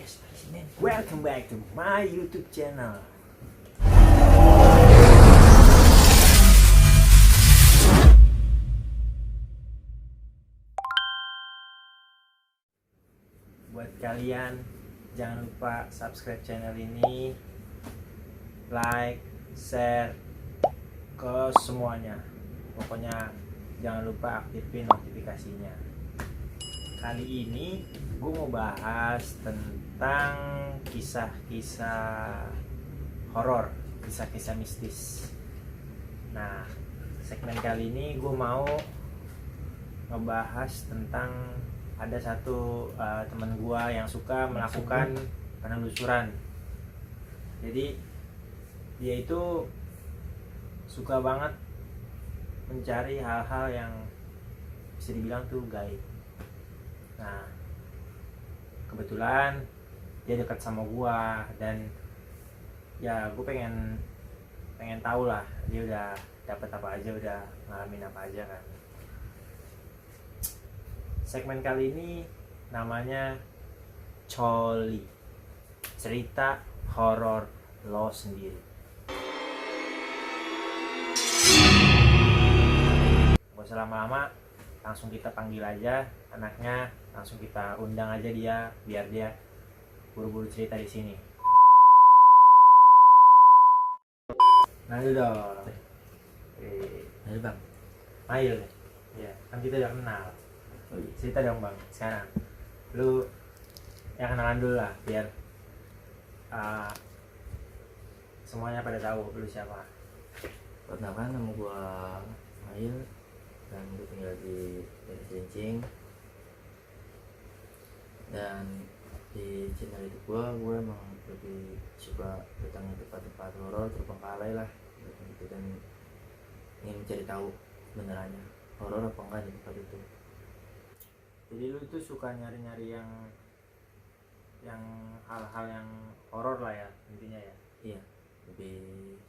Yes, Presiden. Welcome back to my YouTube channel. Buat kalian, jangan lupa subscribe channel ini, like, share ke semuanya. Pokoknya jangan lupa aktifin notifikasinya. Kali ini gue mau bahas tentang kisah-kisah horor, kisah-kisah mistis. Nah, segmen kali ini gue mau ngebahas tentang ada satu teman gue yang suka melakukan penelusuran. Jadi dia itu suka banget mencari hal-hal yang bisa dibilang tuh gaib. Nah, kebetulan dia dekat sama gua dan ya gue pengen tahu lah dia udah dapat apa aja, udah ngalamin apa aja kan. Segmen kali ini namanya Coli, cerita horor lo sendiri. Gak usah lama-lama, langsung kita panggil aja anaknya, langsung kita undang aja dia biar dia buru-buru cerita di sini. Nah dulu dong. Ayo bang. Ayo deh. Ya, kan kita udah kenal. Cerita dong bang. Sekarang lu yang kenalan dulu lah biar semuanya pada tahu lu siapa. Perkenalkan, nama gua Mail dan gue tinggal di daerah Cilincing. Dan di channel itu gue emang lebih suka datangnya tempat-tempat horor terbengkalai lah gitu, dan ingin mencari tahu benerannya horor apa enggak di tempat itu. Jadi lu itu suka nyari-nyari yang hal-hal yang horor lah ya intinya ya. Iya, lebih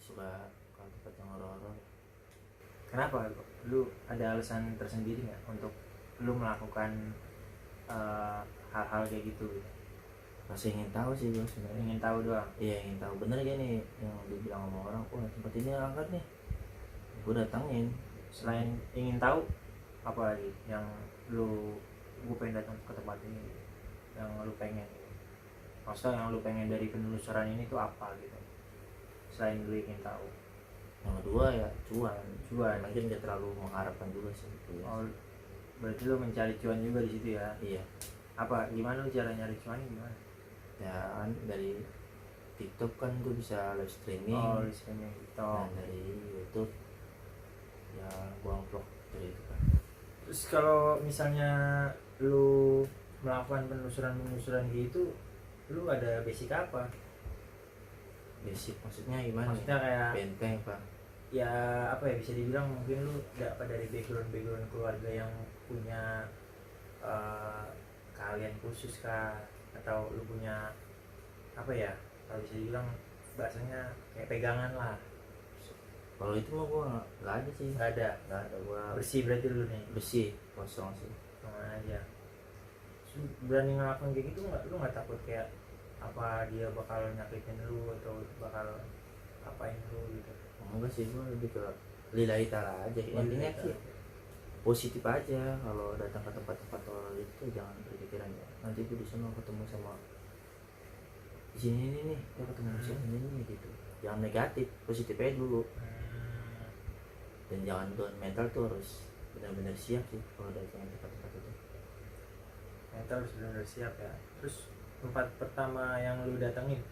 suka kalau tempat yang horor. Kenapa lu ada alasan tersendiri nggak untuk lu melakukan hal-hal kayak gitu? Masih ingin tahu sih gue sebenarnya. Ingin tahu doang. Iya, ingin tahu bener gak nih yang dibilang sama orang, wah tempat ini angkat nih, gue datangin. Selain ingin tahu, apa lagi yang gue pengen datang ke tempat ini gitu, yang lu pengen gitu. Maksudnya yang lu pengen dari penelusuran ini tuh apa gitu, selain lu ingin tahu? Yang kedua ya cuan. Mungkin Gak terlalu mengharapkan juga sih gitu ya. Oh, berarti lu mencari cuan juga di situ ya? Iya. Apa gimana lu cara nyari cuannya gimana? Ya kan dari TikTok kan gue bisa live streaming. Oh, live streaming TikTok. Dan dari YouTube ya gue vlog dari itu kan. Terus kalau misalnya lu melakukan penelusuran gitu, lu ada basic apa? Basic maksudnya gimana? Maksudnya kayak benteng pak. Ya apa ya, bisa dibilang mungkin lu dapat dari background keluarga yang punya keahlian khusus kah, atau lu punya apa ya, kalau bisa dibilang bahasanya kayak pegangan lah. Kalau itu mah gue nggak ada sih. Nggak ada Gue bersih berarti lu nih, bersih, kosong sih. sama aja. Terus berani ngelakuin kayak gitu nggak? Lu nggak takut kayak apa dia bakal nyakitin lu atau bakal apain lu gitu? Enggak sih, gue lebih ke lillahi ta'ala aja. Intinya sih positif aja. Kalau datang ke tempat-tempat horor itu jangan berpikiran ya nanti gue di sana ketemu sama di sini nih, ya ketemu sama ini gitu. Jangan negatif, positif aja dulu. Dan jangan down, mental tuh harus benar-benar siap sih kalau datang ke tempat-tempat itu. Mental harus benar-benar siap ya. Terus tempat pertama yang lu datengin?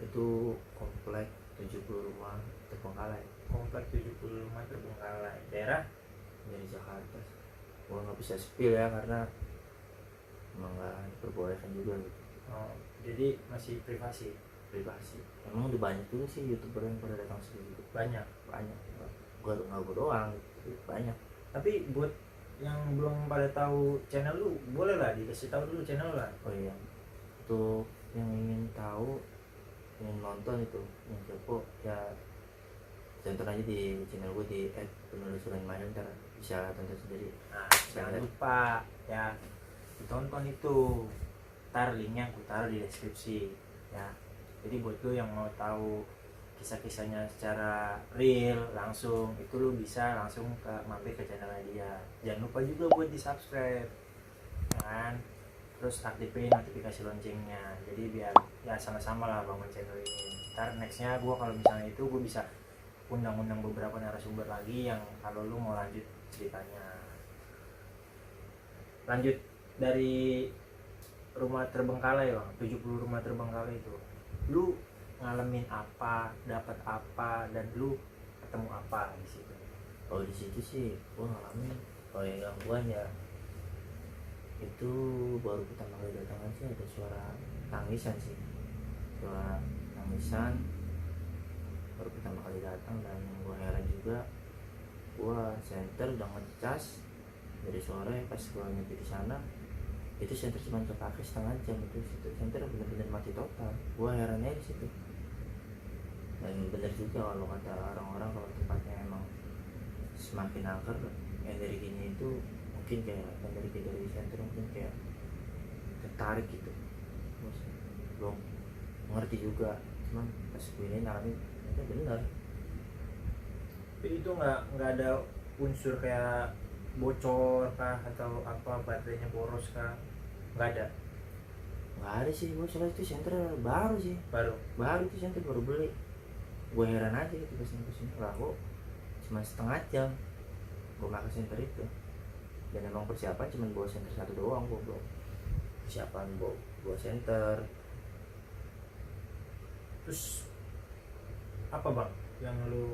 Itu komplek 70 rumah terbengkalai. Komplek 70 rumah terbengkalai. Daerah? Dari Jakarta. Gua nggak bisa spill ya karena emang nggak diperbolehkan juga gitu. Oh, jadi masih privasi? Privasi. Emang udah banyak juga sih youtuber yang pada datang sini gitu. Banyak? Gua doang gitu. Banyak. Tapi buat yang belum pada tahu channel lu, boleh lah dikasih tahu dulu channel lah. Oh iya, untuk yang ingin tahu, ingin nonton itu, yang kepo ya tonton aja di channel gue di @penelusuran_mail, ntar bisa tonton sendiri. Nah, jangan lupa ya ditonton itu. ntar linknya aku taruh di deskripsi ya. Jadi buat lo yang mau tahu kisah-kisahnya secara real langsung, itu lo bisa langsung mampir ke channelnya dia. Jangan lupa juga buat di subscribe ya kan, terus aktifin notifikasi loncengnya, jadi biar ya sama-sama lah bangun channel ini. Ntar nextnya gue kalau misalnya itu gue bisa undang-undang beberapa narasumber lagi yang kalau lu mau lanjut ceritanya. Lanjut dari rumah terbengkalai bang, 70 rumah terbengkalai itu, lu ngalamin apa, dapat apa, dan lu ketemu apa di situ? Oh di situ sih gue ngalamin, kalau yang gangguan ya itu baru pertama kali datang aja ada suara tangisan sih, suara tangisan baru pertama kali datang. Dan yang gue heran juga, gue senter udah ngecas dari sore, pas gue nyampe di sana itu senter cuma kepake setengah jam, itu senter bener-bener mati total. Gue herannya di situ. Dan bener juga kalau kata orang-orang, kalau tempatnya emang semakin angker energinya itu mungkin kayak energi dari senter mungkin kayak tertarik gitu. Belum mengerti juga, cuman pas gue ini ngalamin itu benar. Tapi itu nggak ada unsur kayak bocor kah atau apa, baterainya boros kah? Nggak ada sih gue, soalnya itu senter baru sih, baru itu senter baru beli. Gue heran aja gitu pas nyampe sini, lah kok cuma setengah jam gue pakai senter itu. Dan emang persiapan cuma bawa senter satu doang, gue belum persiapan bawa senter. Terus apa bang yang lu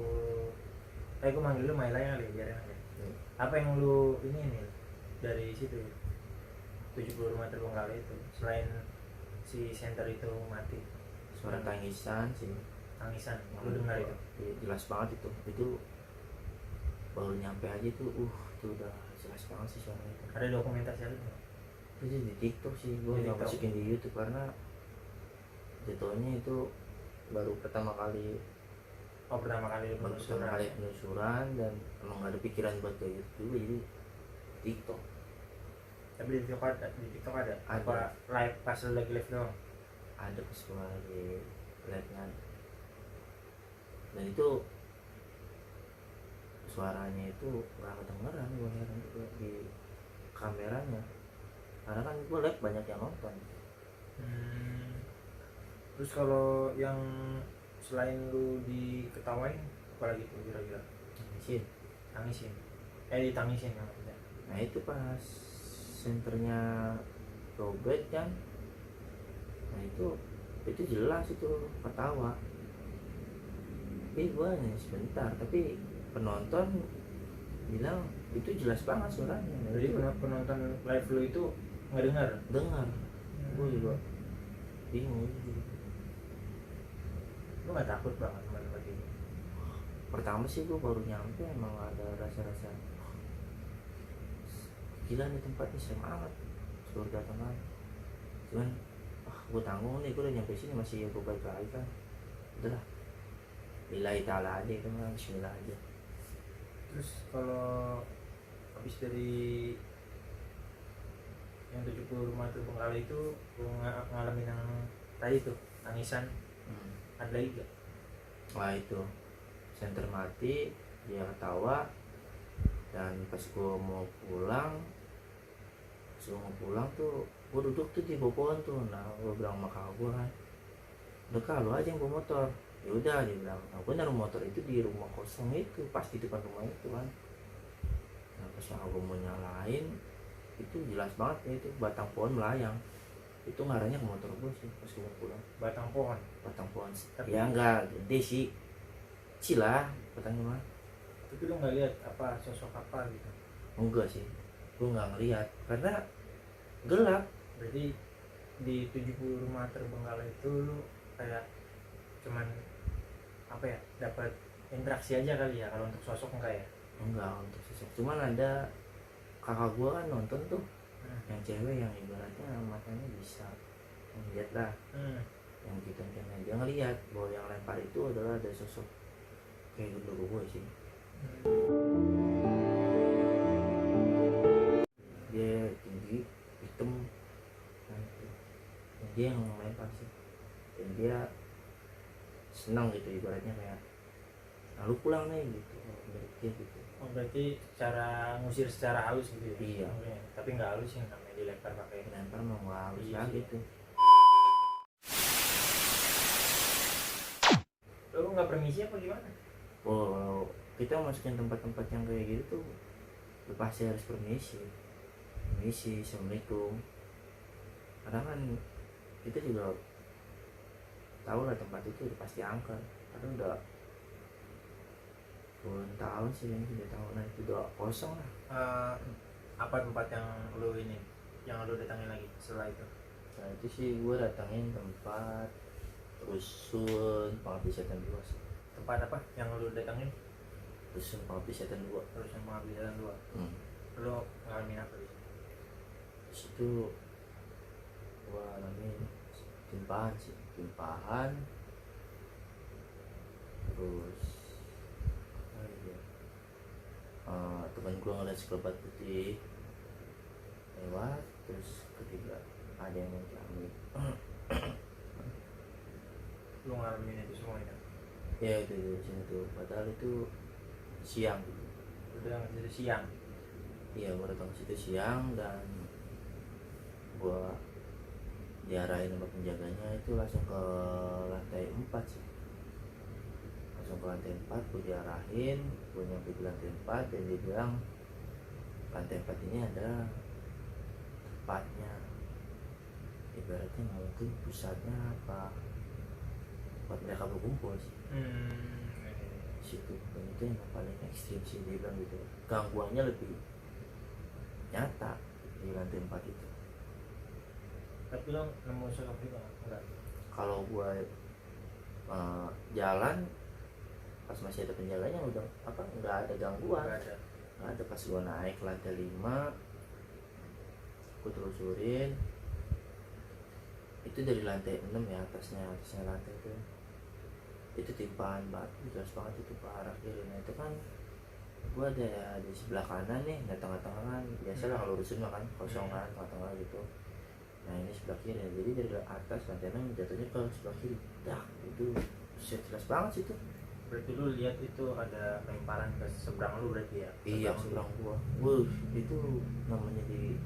gue manggil lu Mailay kali biar enak ya. Apa yang lu ini nih dari situ 70 rumah terbengkalai itu, selain si center itu mati? Suara tangisan sih, Tangisan lu dengar itu? jelas banget itu baru nyampe aja tuh itu udah jelas banget sih suara itu. Ada dokumentasi itu? Itu di TikTok sih, gue nggak masukin di YouTube karena jatuhnya itu baru pertama kali penelusuran dan emang gak ada pikiran buat kayak gitu dulu, jadi TikTok. Tapi di TikTok ada apa live pas lu lagi live doang? Ada pas gue lagi live-nya, dan itu suaranya itu gak kedengeran. Gue heran juga di kameranya, karena kan gue live banyak yang nonton. Terus kalau yang selain lu diketawain apalagi tuh kira-kira? Tangisin ditangisin ya maksudnya. Nah itu pas senternya robek kan, nah itu jelas itu ketawa. Tapi gue hanya sebentar, tapi penonton bilang itu jelas banget suaranya. Jadi penonton live lu itu nggak dengar? Gue juga bingung. Lu nggak takut banget tempat ini? Pertama sih gue baru nyampe emang ada rasa-rasa gila nih tempatnya serem banget, surga tenang. Cuman gue tanggung nih, gue udah nyampe sini masih gue baik lagi kan, udahlah lillahi ta'ala aja itu mah, bismillah aja. Terus kalau habis dari yang 70 rumah terbengkalai itu lu ngalamin yang tadi tuh tangisan, ada lagi gak? Wah itu senter mati, dia ketawa. Dan pas gue mau pulang tuh gue duduk tuh di bawah pohon tuh. Nah gue bilang sama kakak gue kan, udah kak lu aja yang bawa motor. Ya udah dia bilang, nah gue naruh motor itu di rumah kosong itu, pas di depan rumah itu kan. Nah pas gue mau nyalain itu jelas banget ya, itu batang pohon melayang. Itu ngarahnya ke motor gue sih pas gue mau pulang. Batang pohon Ya enggak gede sih, kecil lah batangnya mah. Tapi lu nggak lihat apa sosok apa gitu? Enggak sih, gue nggak ngeliat karena gelap. Berarti di 70 rumah terbengkalai itu lu kayak cuman apa ya, dapat interaksi aja kali ya, kalau untuk sosok enggak ya? Enggak untuk sosok, cuman ada kakak gue kan nonton tuh, yang cewek yang ibaratnya matanya bisa ngeliat lah, yang gitu kan dia ngeliat bahwa yang lempar itu adalah ada sosok kayak dulu gue sih. Dia tinggi, hitam, nah, dia yang lempar sih, dan dia senang gitu ibaratnya kayak nah lu pulang nih gitu, menurut dia gitu. Oh, berarti cara ngusir secara halus gitu ya? Iya. Oke. Tapi nggak halus ya, namanya dilempar pakai. Lempar mau nggak halus Iya lagi sih. tuh. Lu nggak permisi apa gimana? Oh, kalau kita masukin tempat-tempat yang kayak gitu tuh lu pasti harus permisi. Permisi, assalamualaikum. Karena kan kita juga tahu lah tempat itu udah pasti angker. Karena udah puluhan tahun sih, ini udah tahunan itu udah kosong lah. Apa tempat yang lu ini, yang lu datangin lagi setelah itu? Nah itu sih gue datangin tempat rusun pengabdi setan 2 sih. Tempat apa yang lu datangin? Rusun pengabdi setan 2. Terus yang pengambilan dua. Lu ngalamin apa di situ? Di situ gue alamin timpahan sih, timpahan. Terus apa lagi ya? Teman gue ngeliat sekelebat putih lewat, terus ketiga ada yang mau diambil. Lu ngalamin itu semua itu? Ya itu di sini tuh, padahal itu siang gitu. Udah yang itu siang. Iya, gue datang ke situ siang dan gue diarahin sama penjaganya itu langsung ke lantai 4 sih. Langsung ke lantai 4 gue diarahin, gue nyampe di lantai 4 dan dia bilang lantai 4 ini ada tempatnya, ibaratnya nggak mungkin pusatnya apa buat mereka berkumpul sih. Situ dan itu yang paling ekstrim sih, dia bilang gitu, gangguannya lebih nyata di lantai 4 itu. Tapi lo nemu sesuatu juga enggak? Kalau gue jalan pas masih ada penjaganya udah apa nggak ada gangguan, nggak ada. Pas gue naik ke lantai 5 gue telusurin itu dari lantai 6 ya, atasnya lantai itu timpaan batu jelas banget, itu parah kiri. Nah itu kan gue ada ya di sebelah kanan nih, nah tengah-tengah kan biasalah kalau rusun mah kan kosong kan tengah-tengah gitu. Nah ini sebelah kiri, jadi dari atas lantai 6 jatuhnya ke sebelah kiri, dah itu jelas banget sih itu. Berarti lu lihat itu ada lemparan ke seberang lu berarti ya? Iya seberang gua, itu namanya di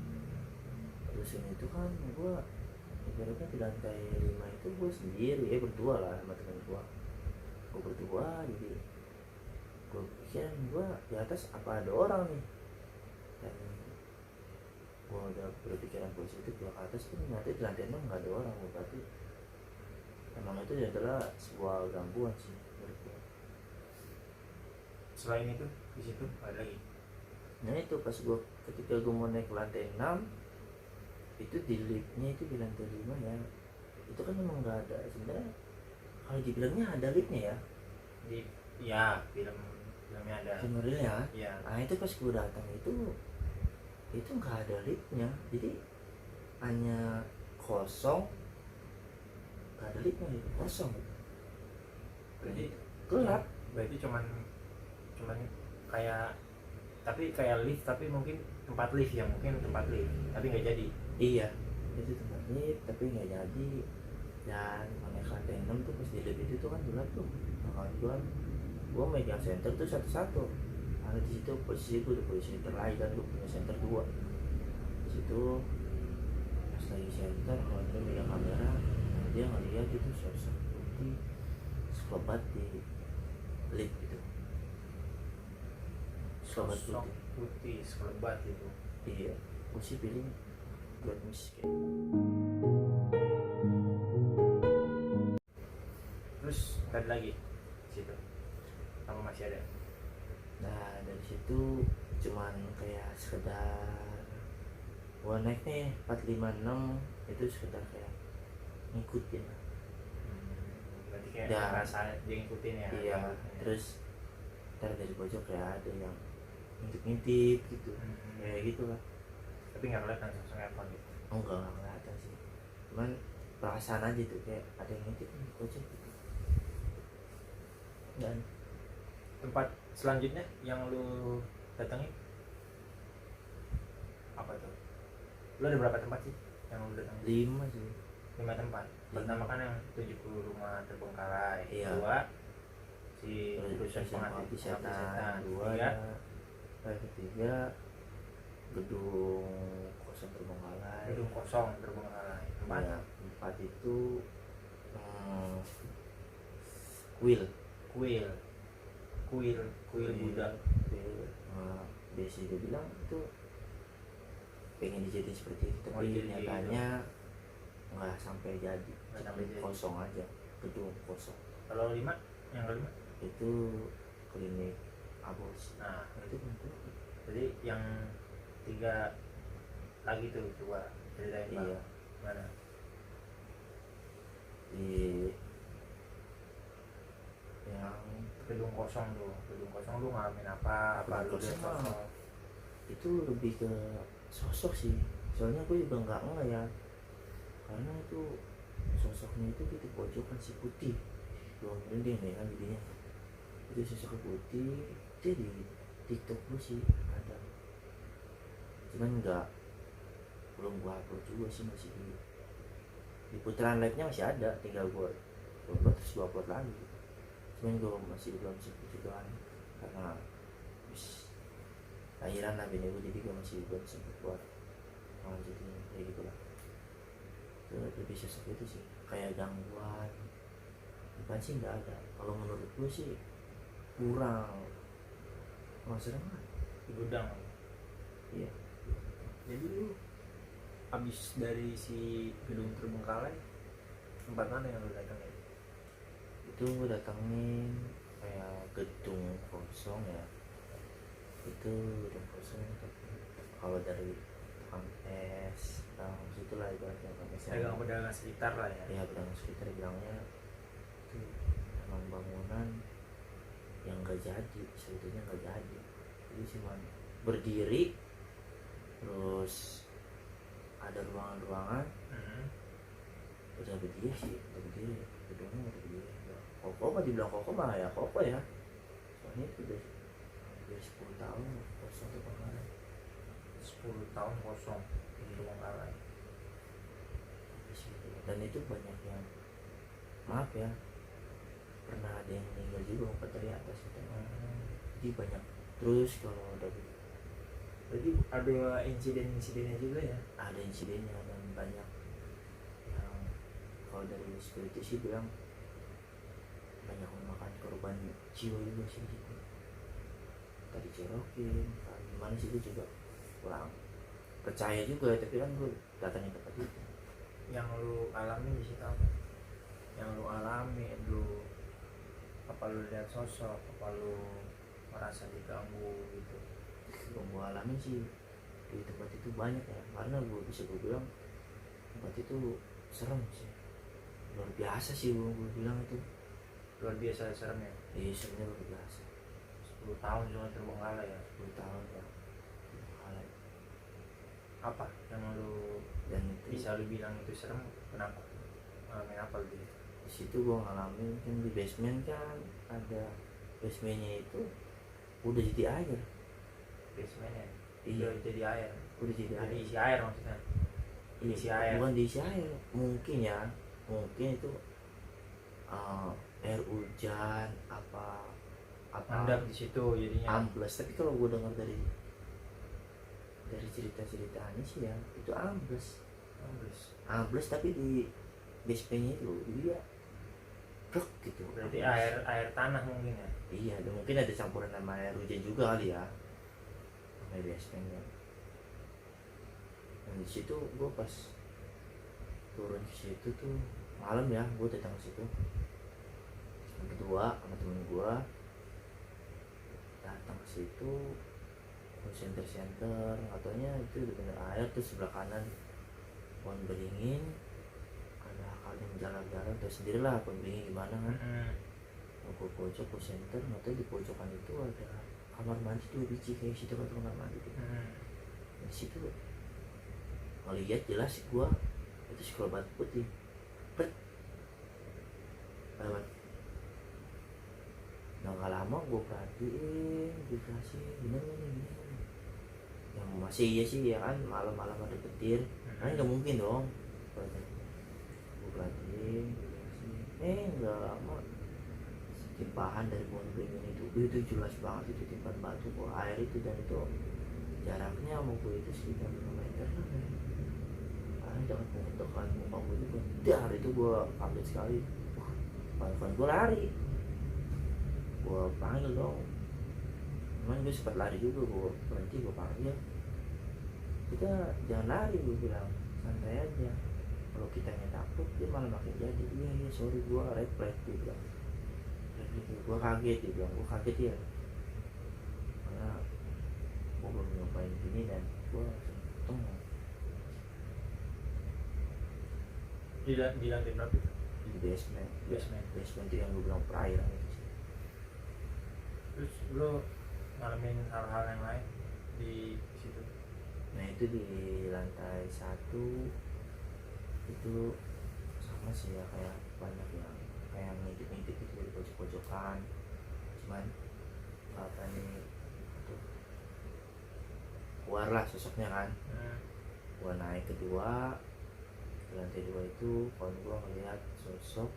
rusun itu kan gua ibaratnya di lantai 5 itu gua sendiri, berdua lah sama temen gua berdua, jadi gua pikir gua di atas apa ada orang nih, dan gua udah berpikiran positif gua ke atas pun nanti di lantai 6 nggak ada orang, berarti emang itu adalah sebuah gangguan sih menurut gua. Selain itu di situ ada lagi? Nah itu pas gua ketika gua mau naik ke lantai 6 itu di liftnya itu di lantai 5 ya, itu kan memang nggak ada sebenarnya. Kalau dibilangnya ada liftnya ya, ya filmnya ada sebenarnya ya. Nah itu pas gue datang itu nggak ada liftnya, jadi hanya kosong, nggak ada liftnya gitu, kosong gitu. Berarti gelap. Berarti cuman kayak, tapi kayak lift, tapi mungkin tempat lift ya, mungkin tempat lift tapi nggak jadi. Iya itu tempat lift tapi nggak jadi. Dan mana lantai 6 tuh pas di lift itu tuh kan gelap tuh, makanya gue megang center tuh satu-satu. Ada di situ posisi gue udah posisi terlain dan gue punya center 2 di situ. Pas lagi center kalau dia megang kamera, nah dia ngeliat itu sosok putih sekelebat di lift gitu. Sosok putih sekelebat itu. Iya, gue sih pilih buat musik. Terus ada lagi situ apa masih ada? Nah dari situ cuman kayak sekedar gua naik nih 456 itu sekedar kayak ngikutin. Berarti kayak Ya. ngerasa dia ngikutin ya? Iya, terus ntar dari pojok kayak ada yang ngintip-ngintip gitu, kayak gitu lah. Tapi nggak kelihatan sosok Evan gitu? Enggak kelihatan sih, cuman perasaan aja tuh kayak ada yang ngintip di pojok gitu. Dan Tempat selanjutnya yang lu datengin apa tuh? Lu ada berapa tempat sih yang lu datengin? 5 sih. 5 tempat. Pertama kan yang 70 rumah terbengkalai, Iya. kedua si perusahaan Perusahaan pengabdi setan, setan, dua ketiga ketiga gedung kosong terbengkalai. gedung kosong terbengkalai, empat Ya, 4 itu kuil kuil Buddha. Biasa dia bilang itu pengen dijadiin seperti itu, Oh, tapi jadi nyatanya nggak sampai jadi, Nggak sampai jadi. kosong aja, gedung kosong. Kalau 5, yang kelima, Itu klinik aborsi. nah Itu bentuk. jadi yang 3 lagi tuh coba ceritain Bang. Iya, Mana? di yang Gedung kosong lu ngalamin apa lu Gedung lihat kosong. sosok? itu lebih ke sosok sih, soalnya gue juga nggak ngeliat, karena itu sosoknya itu di pojokan si putih, belum merinding nih kan jadinya. Itu sosok putih, dia di TikTok gue sih ada, cuman belum gue upload juga sih, masih di putaran live-nya masih ada, tinggal gue upload terus gue upload lagi. Cuman gue masih belum sempet juga kan, karena lahiran lah bini gue, jadi gue masih belum sempet buat lanjutin kayak gitu lah. Itu lebih sosok itu sih, kayak gangguan bukan sih, nggak ada. Kalau menurut gue sih kurang serem kan. Di gudang. Iya, Jadi lu habis dari si gedung terbengkalai, tempat mana yang lu datangin? itu gue datangin kayak gedung kosong ya, itu gedung kosong. Kalau dari tukang es, situ lah ibaratnya tukang es. Pedagang sekitar lah ya. Ya pedagang sekitar bilangnya itu emang bangunan yang nggak jadi, sebetulnya nggak jadi, jadi cuma berdiri, terus ada ruangan-ruangan, udah berdiri sih, udah berdiri, gedungnya udah berdiri. Kokoh mah dibilang kokoh mah ya kokoh ya, soalnya itu udah 10 tahun kosong tuh kemarin. 10 tahun kosong terbengkalai. Dan itu banyak yang, maaf ya, pernah ada yang meninggal juga ngumpet dari atas gitu. Jadi banyak. Terus kalau udah Berarti ada insiden-insidennya juga ya? ada insidennya, dan banyak yang, kalau dari security sih bilang banyak memakan korban jiwa juga sih gitu. Tadi cerokin, gimana sih, itu juga kurang percaya juga, tapi kan gue datangnya tempat itu. Yang lu alami di situ apa? Yang lu alami, apa lu lihat sosok, apa lu merasa diganggu gitu? Yang gue alami sih di tempat itu banyak ya, karena gue bilang tempat itu serem sih, luar biasa sih gue bilang itu. Luar biasa seremnya. Iya, seremnya luar biasa. 10 tahun cuma terbengkalai ya. 10 tahun ya. Apa yang lu Dan itu bisa lu bilang itu serem? Kenapa? Ngalamin apa lu? di situ gue ngalamin kan, di basement kan ada, basementnya itu udah jadi air. Basementnya Iya, udah jadi air. udah jadi Jadi air. isi air maksudnya. Iya, isi air. bukan diisi air, mungkin ya, mungkin itu air hujan apa Mandap di situ jadinya. ambles. Tapi kalau gue dengar dari cerita-ceritanya sih ya, itu ambles tapi di basementnya itu dia brok gitu. Berarti ambles. air tanah mungkin ya. Iya, dan mungkin ada campuran sama air hujan juga kali ya, air basementnya. Dan di situ gue pas turun ke situ tuh malam ya, gue datang ke situ berdua sama temen gue, datang ke situ center katanya itu udah bener air. Terus sebelah kanan pohon beringin, ada akar yang jalan-jalan, terus sendirilah pohon beringin gimana kan. Gue pojok ke center, atau di pojokan itu ada kamar mandi 2 biji kayak situ kan, kamar mandi gitu. Di situ ngeliat jelas gue itu sekolah batu putih lewat. Nah, gak lama gue perhatiin, bener nih. Yang masih iya sih ya kan, malam-malam ada petir, kan nggak mungkin dong. perhatiin nggak lama timpahan dari pohon beringin itu jelas banget, itu timpahan batu kok air itu, dan itu jaraknya sama gue itu sekitar 5 meter lah ya. Jangan dekat muka gue juga, dar itu gue kaget sekali. Kawan gue lari, gue panggil dong, cuman gue sempat lari juga, gue berhenti, gue panggil, kita jangan lari, gue bilang santai aja, kalau kita takut dia malah makin jadi. Iya sorry, gue red flag, dia bilang. Gue kaget, dia bilang gue kaget ya, karena gue belum nyobain gini dan gue langsung di lantai berapa itu? di basement itu yang gue bilang perairan itu sih. Terus lo ngalamin hal-hal yang lain di situ? Nah itu di lantai 1 itu sama sih ya, kayak banyak yang kayak ngintip-ngintip gitu di pojok-pojokan, cuman apa nih tuh keluar lah sosoknya kan. Gua naik kedua, di lantai 2 itu kawan gua ngeliat sosok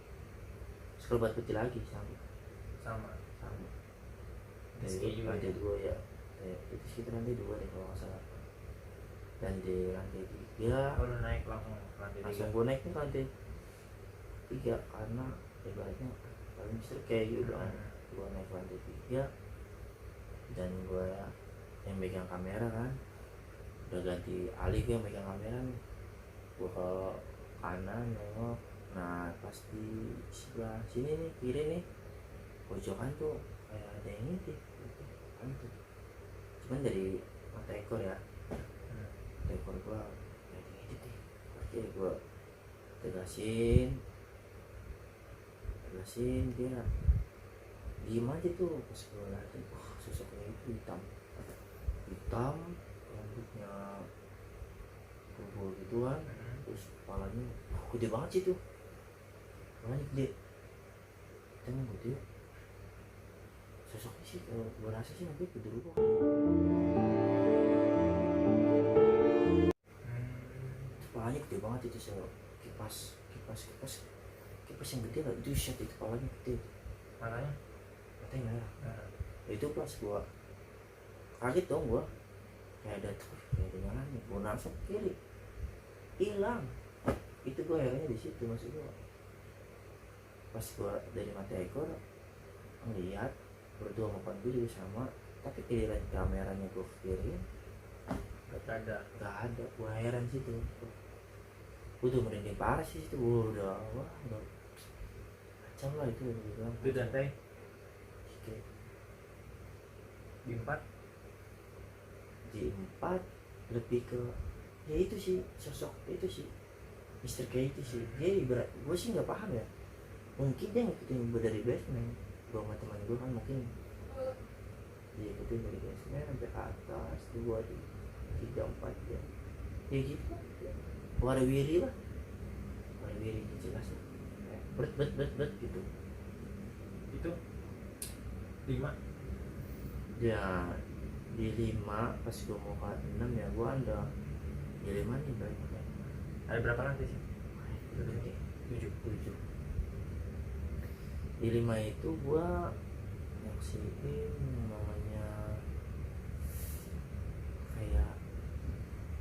sekelebat putih lagi sama dari lantai 2 ya, itu sekitar lantai 2 deh kalau nggak salah. Dan di lantai 3 lo naik langsung ke lantai 3? langsung gue naik ke lantai 3 karena ibaratnya paling Mr. kayak gitu dong. Gue naik ke lantai 3 dan gue yang megang kamera kan, udah ganti alih gue yang megang kamera nih. Gue ke kanan nengok, nah pas di sebelah sini nih, kiri nih, pojokan tuh kayak ada yang ngintip gitu kan tuh, cuman dari mata ekor ya, mata ekor gue kayak ngintip deh. Oke, gue tegasin dia diem aja tuh. Pas gue liatin, sosoknya itu hitam, rambutnya kubur gitu kan, terus kepalanya gede banget sih tuh, kepalanya gede, emang gede. Sosoknya sih kalau gue rasa sih nanti gede rubah. Kepalanya gede banget itu, kipas yang gede lah, itu shot itu kepalanya gede. Matanya merah. Itu pas gua kaget dong, gua kayak ada nyalanya, gua langsung kiri hilang. Itu gua akhirnya di situ, maksud gua pas gua dari mata ekor ngeliat berdua makan gue juga sama, tapi giliran kameranya gua kirim gak ada. Gua heran situ, gua udah merinding parah sih itu. Udah kacau lah itu. Itu lantai di 4 lebih ke ya itu sih, sosok itu sih Mr. K itu sih. Dia ibarat gue sih nggak paham ya, mungkin dia ngikutin gue dari basement, gue sama teman gue kan mungkin dia ikutin dari basement sampai ke atas 2, 3, 4 ya gitu. Warawiri jelas lah, bet gitu. itu 5 ya. Di 5 pas gue mau ke 6 ya, gue ada di 5 nih berarti ada berapa lantai sih? 7. Di 5 itu gue nyaksiin namanya kayak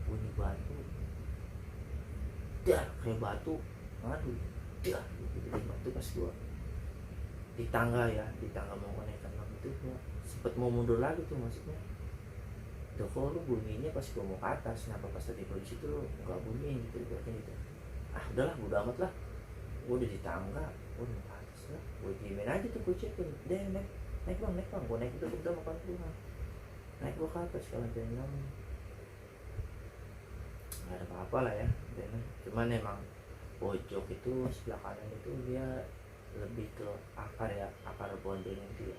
bunyi batu, kayak batu ngadu, gitu batu. Pas gue di tangga mau naikkan itu, gue sempet mau mundur lagi tuh, maksudnya tuh kok lu bunyinya pas gue mau ke atas, kenapa pas tadi gue di situ lu nggak bunyi gitu, gitu. Udahlah, udah amat lah, gue udah di tangga, gue udah ke atas lah, gue diemin aja tuh, gue cekin deh, naik bang, gue naik udah makan Tuhan, naik gue ke atas ke lantai 6, nggak ada apa-apa lah ya. Cuman emang pojok itu sebelah kanan itu dia lebih ke akar pohon beringin itu ya,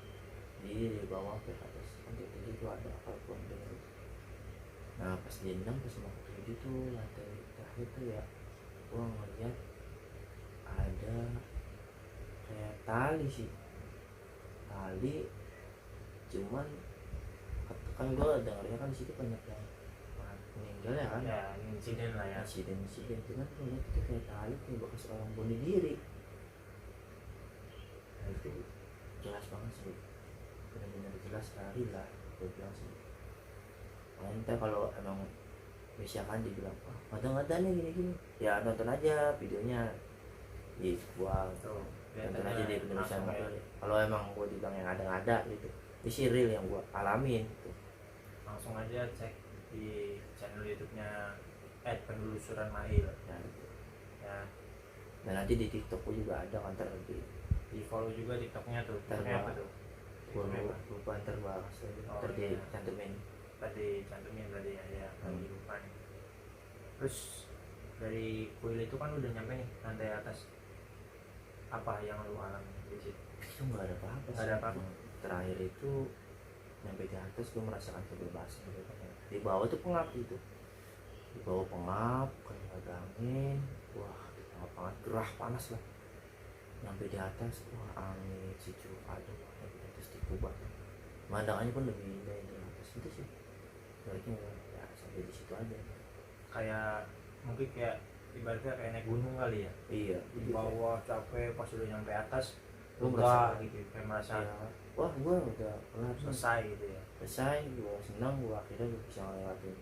jadi dari bawah ke atas lantai 7 itu ada akar pohon beringin itu. Nah pas di 6 pas mau ke 7 tuh lantai terakhir tuh ya, gua ngeliat ada kayak tali, cuman kan gua dengarnya kan di situ banyak yang meninggal ya kan, ya insiden lah ya. insiden cuman kalau lihat itu kayak tali kayak bekas orang bunuh diri. Nah itu jelas banget sih, benar-benar jelas sekali lah gue bilang sih. Entah kalau emang misalkan dibilang ada nih gini-gini ya nonton aja videonya di gua Tuh, nonton aja di penulisan. langsung ya. Kalau emang gua dibilang yang ada gitu ini sih real yang gua alamin gitu. Langsung aja cek di channel YouTube-nya @penelusuran mahil Ya, gitu. ya. Dan nanti di TikTok gua juga ada kan Di follow juga TikTok-nya tuh. Ntar TikTok-nya apa gua- tuh? gua TikTok-nya apa? lupa ntar bahas Oh, ntar iya. dicantumin. Tadi cantumnya tadi ya lagi lupa nih. Terus dari kuil itu kan udah nyampe nih lantai atas, apa yang lu alami di situ? Itu nggak ada apa-apa Nggak ada apa-apa. Terakhir itu nyampe di atas gua merasakan kebebasan gitu kan. Di bawah tuh pengap gitu, di bawah pengap kayak ada angin, wah pengap banget, gerah panas lah. Nyampe di atas wah angin sejuk adem banget di atas di kubah, pemandangannya pun lebih indah di atas itu sih. Baiknya ya sampai di situ aja. Kayak mungkin kayak ibaratnya kayak naik gunung kali ya. Iya Di bawah capek, pas udah nyampe atas Lu lega merasa- gitu, kayak merasa ya, wah gua udah kelar nih. selesai gitu ya. Selesai gua senang, gua akhirnya gua bisa ngelewatin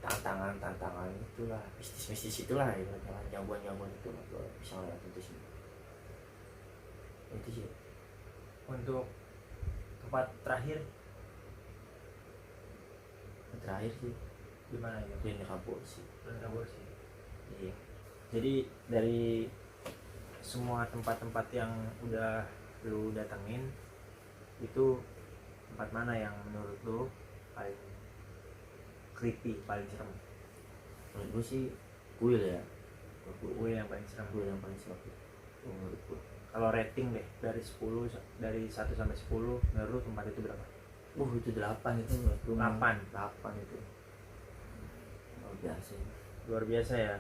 tantangan itulah, mistis itulah ya, jagoan itu lah, gua bisa ngelewatin itu semua. Itu sih Untuk tempat terakhir terakhir sih di mana ya? klinik aborsi. Kabur sih. Iya Jadi dari semua tempat-tempat yang udah lu datengin itu, tempat mana yang menurut lu paling creepy, paling serem? menurut gua sih kuil ya, Gue yang paling serem. kuil yang paling serem menurut gua. Kalau rating deh dari 10, dari 1 sampai 10 menurut lu tempat itu berapa? Itu 8 itu menurut gua. 8 itu luar biasa ya. Luar biasa ya,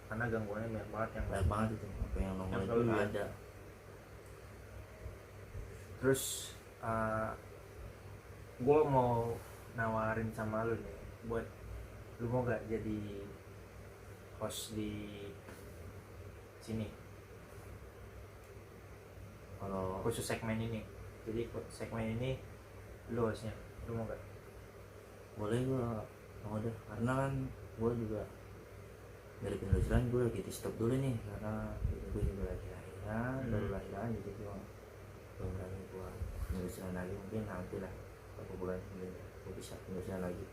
karena gangguannya banyak banget yang Banyak banget itu apa yang nongol Yang itu selalu ada. Terus gue mau nawarin sama lu nih, buat lu mau gak jadi host di sini Kalau khusus segmen ini. Jadi segmen ini lu hostnya, lu mau gak? boleh gua mau deh, karena kan gua juga dari penelusuran gua lagi di stop dulu nih karena gua juga lagi lahiran, baru lahiran, jadi gua belum berani gua penelusuran lagi. Mungkin nanti lah beberapa bulan kemudian gua bisa penelusuran lagi.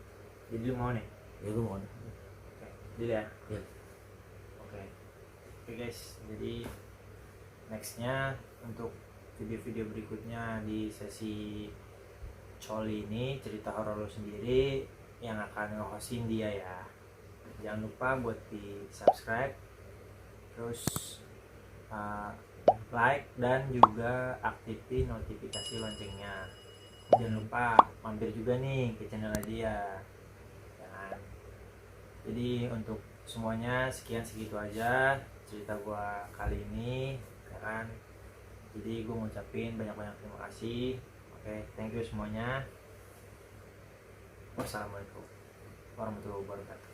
Jadi lu mau nih? Ya gua mau deh. Oke, deal ya? Ya. Oke guys, jadi nextnya untuk video-video berikutnya di sesi Coli ini, cerita horor lo sendiri yang akan nge-hostin dia ya. Jangan lupa buat di subscribe, terus like dan juga aktifin notifikasi loncengnya. Jangan lupa mampir juga nih ke channel dia ya kan? Jadi untuk semuanya segitu aja cerita gua kali ini ya kan. Jadi gue ngucapin banyak-banyak terima kasih. Oke, thank you semuanya. Wassalamualaikum warahmatullahi wabarakatuh.